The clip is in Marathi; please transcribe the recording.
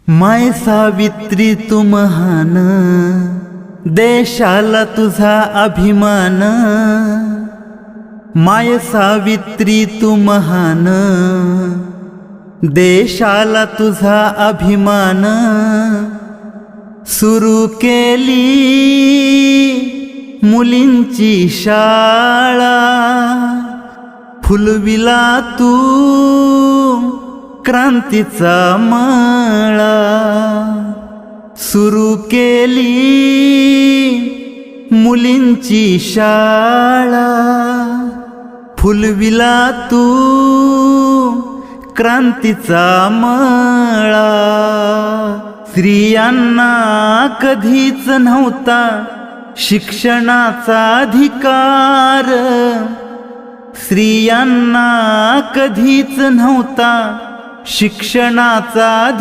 माय सावित्री तू महान, देशाला तुझा अभिमान। माय सावित्री तू महान, देशाला तुझा अभिमान। सुरू केली मुलींची शाळा, फुलविला तू क्रांतीचा मळा। सुरू केली मुलींची शाळा, फुलविला तू क्रांतीचा मळा। स्त्रियांना कधीच नव्हता शिक्षणाचा अधिकार, स्त्रियांना कधीच नव्हता शिक्षणाचा